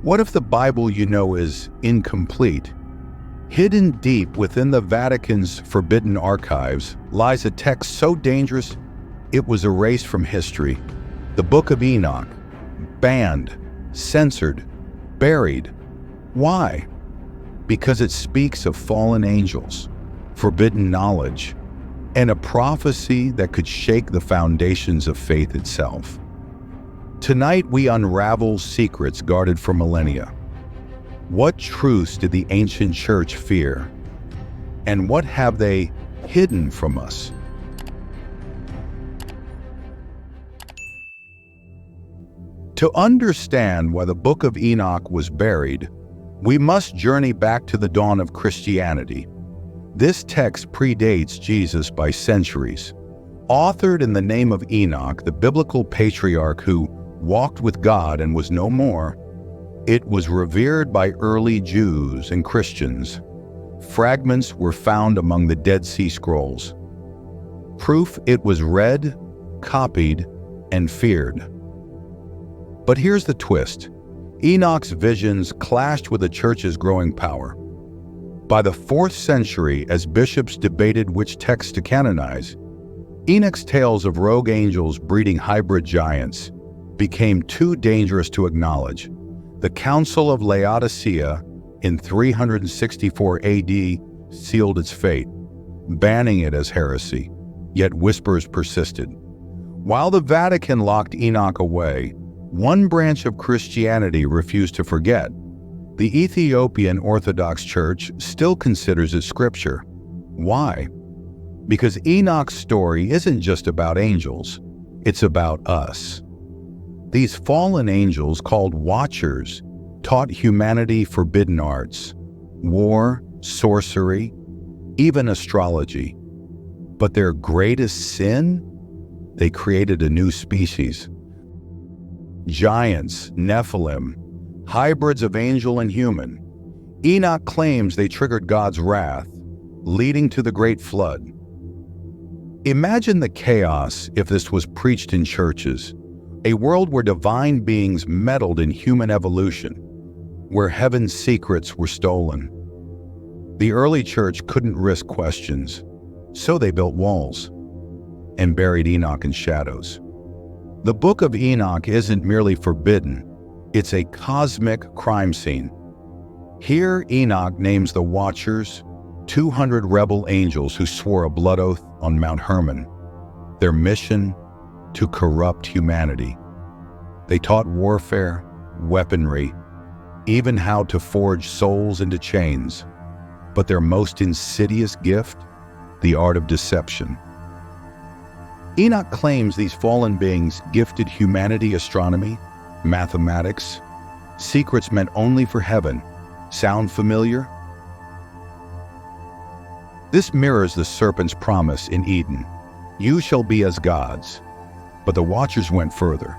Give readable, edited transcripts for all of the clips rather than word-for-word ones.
What if the Bible you know is incomplete? Hidden deep within the Vatican's forbidden archives lies a text so dangerous it was erased from history. The Book of Enoch. Banned, censored, buried. Why? Because it speaks of fallen angels, forbidden knowledge, and a prophecy that could shake the foundations of faith itself. Tonight we unravel secrets guarded for millennia. What truths did the ancient church fear? And what have they hidden from us? To understand why the Book of Enoch was buried, we must journey back to the dawn of Christianity. This text predates Jesus by centuries. Authored in the name of Enoch, the biblical patriarch who walked with God and was no more, it was revered by early Jews and Christians. Fragments were found among the Dead Sea Scrolls. Proof it was read, copied, and feared. But here's the twist. Enoch's visions clashed with the church's growing power. By the 4th century, as bishops debated which text to canonize, Enoch's tales of rogue angels breeding hybrid giants became too dangerous to acknowledge. The Council of Laodicea in 364 AD sealed its fate, banning it as heresy, yet whispers persisted. While the Vatican locked Enoch away, one branch of Christianity refused to forget. The Ethiopian Orthodox Church still considers it scripture. Why? Because Enoch's story isn't just about angels, it's about us. These fallen angels, called watchers, taught humanity forbidden arts, war, sorcery, even astrology. But their greatest sin? They created a new species. Giants, Nephilim, hybrids of angel and human. Enoch claims they triggered God's wrath, leading to the Great Flood. Imagine the chaos if this was preached in churches. A world where divine beings meddled in human evolution, where heaven's secrets were stolen. The early church couldn't risk questions, so they built walls and buried Enoch in shadows. The Book of Enoch isn't merely forbidden, it's a cosmic crime scene. Here Enoch names the Watchers, 200 rebel angels who swore a blood oath on Mount Hermon. Their mission? To corrupt humanity. They taught warfare, weaponry, even how to forge souls into chains. But their most insidious gift? The art of deception. Enoch claims these fallen beings gifted humanity astronomy, mathematics, secrets meant only for heaven. Sound familiar? This mirrors the serpent's promise in Eden. You shall be as gods. But the Watchers went further.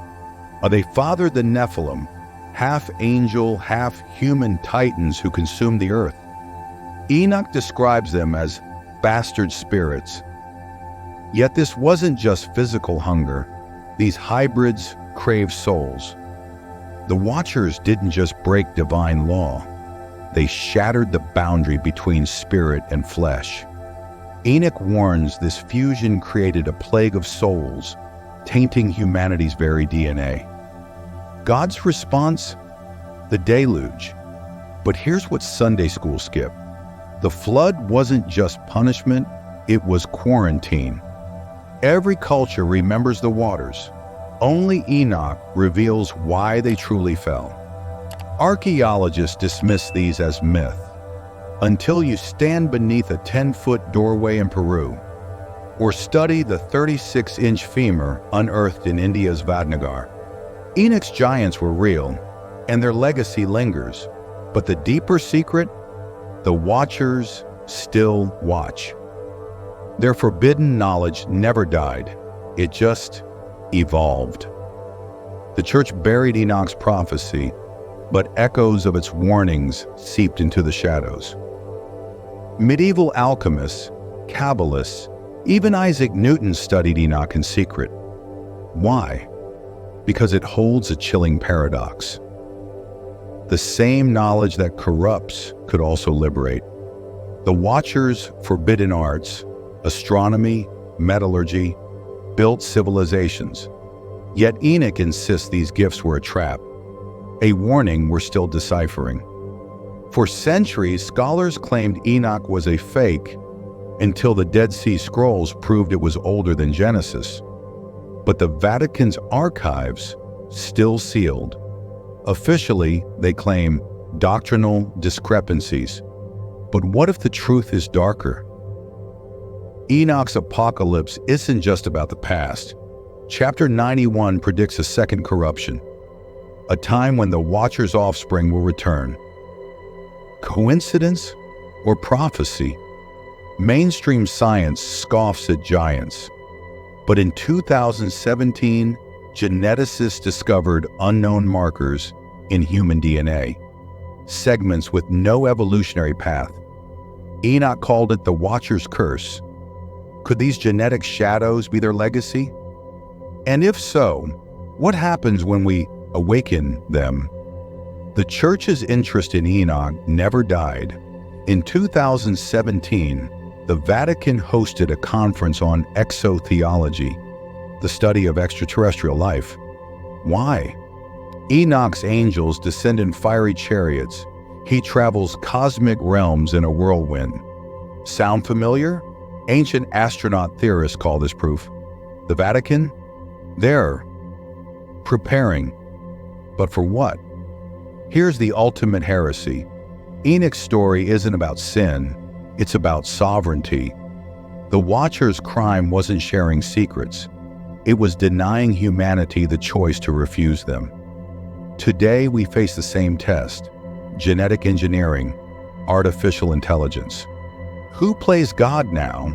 They fathered the Nephilim, half angel, half human titans who consumed the earth. Enoch describes them as bastard spirits. Yet this wasn't just physical hunger. These hybrids craved souls. The Watchers didn't just break divine law. They shattered the boundary between spirit and flesh. Enoch warns this fusion created a plague of souls, tainting humanity's very DNA. God's response? The deluge. But here's what Sunday school skipped. The flood wasn't just punishment, it was quarantine. Every culture remembers the waters. Only Enoch reveals why they truly fell. Archaeologists dismiss these as myth, until you stand beneath a 10-foot doorway in Peru, or study the 36-inch femur unearthed in India's Vadnagar. Enoch's giants were real, and their legacy lingers. But the deeper secret? The Watchers still watch. Their forbidden knowledge never died. It just evolved. The church buried Enoch's prophecy, but echoes of its warnings seeped into the shadows. Medieval alchemists, Kabbalists, even Isaac Newton studied Enoch in secret. Why? Because it holds a chilling paradox. The same knowledge that corrupts could also liberate. The Watchers' forbidden arts, astronomy, metallurgy, built civilizations. Yet Enoch insists these gifts were a trap, a warning we're still deciphering. For centuries, scholars claimed Enoch was a fake until the Dead Sea Scrolls proved it was older than Genesis. But the Vatican's archives still sealed. Officially, they claim doctrinal discrepancies. But what if the truth is darker? Enoch's apocalypse isn't just about the past. Chapter 91 predicts a second corruption, a time when the Watcher's offspring will return. Coincidence or prophecy? Mainstream science scoffs at giants. But in 2017, geneticists discovered unknown markers in human DNA, segments with no evolutionary path. Enoch called it the Watcher's curse. Could these genetic shadows be their legacy? And if so, what happens when we awaken them? The Church's interest in Enoch never died. In 2017, the Vatican hosted a conference on exotheology, the study of extraterrestrial life. Why? Enoch's angels descend in fiery chariots. He travels cosmic realms in a whirlwind. Sound familiar? Ancient astronaut theorists call this proof. The Vatican? They're preparing. But for what? Here's the ultimate heresy. Enoch's story isn't about sin, it's about sovereignty. The Watcher's crime wasn't sharing secrets. It was denying humanity the choice to refuse them. Today we face the same test: genetic engineering, artificial intelligence. Who plays God now?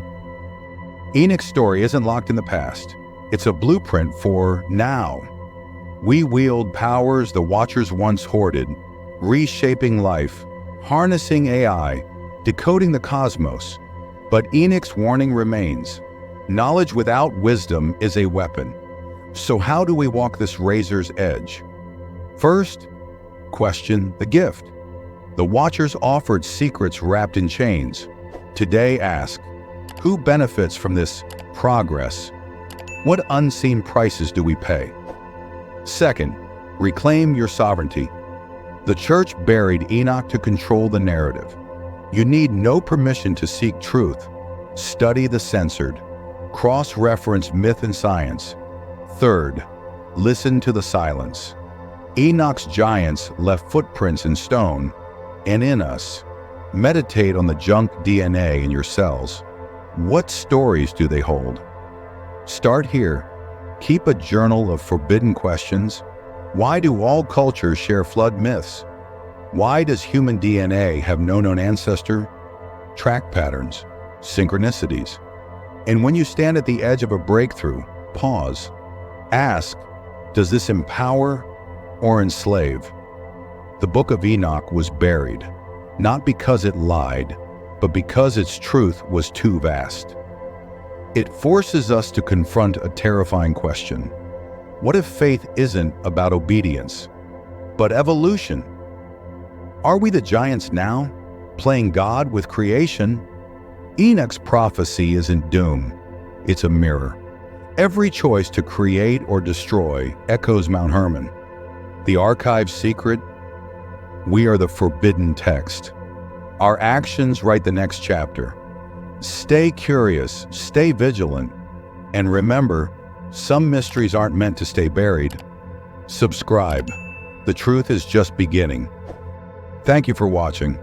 Enoch's story isn't locked in the past. It's a blueprint for now. We wield powers the Watchers once hoarded, reshaping life, harnessing AI, decoding the cosmos. But Enoch's warning remains. Knowledge without wisdom is a weapon. So how do we walk this razor's edge? First, question the gift. The Watchers offered secrets wrapped in chains. Today ask, who benefits from this progress? What unseen prices do we pay? Second, reclaim your sovereignty. The Church buried Enoch to control the narrative. You need no permission to seek truth. Study the censored. Cross-reference myth and science. Third, listen to the silence. Enoch's giants left footprints in stone and in us. Meditate on the junk DNA in your cells. What stories do they hold? Start here. Keep a journal of forbidden questions. Why do all cultures share flood myths? Why does human DNA have no known ancestor? Track patterns, synchronicities. And when you stand at the edge of a breakthrough, pause. Ask, does this empower or enslave? The Book of Enoch was buried, not because it lied, but because its truth was too vast. It forces us to confront a terrifying question. What if faith isn't about obedience, but evolution? Are we the giants now, playing God with creation? Enoch's prophecy isn't doom, it's a mirror. Every choice to create or destroy echoes Mount Hermon. The archive's secret? We are the forbidden text. Our actions write the next chapter. Stay curious, stay vigilant, and remember, some mysteries aren't meant to stay buried. Subscribe. The truth is just beginning. Thank you for watching.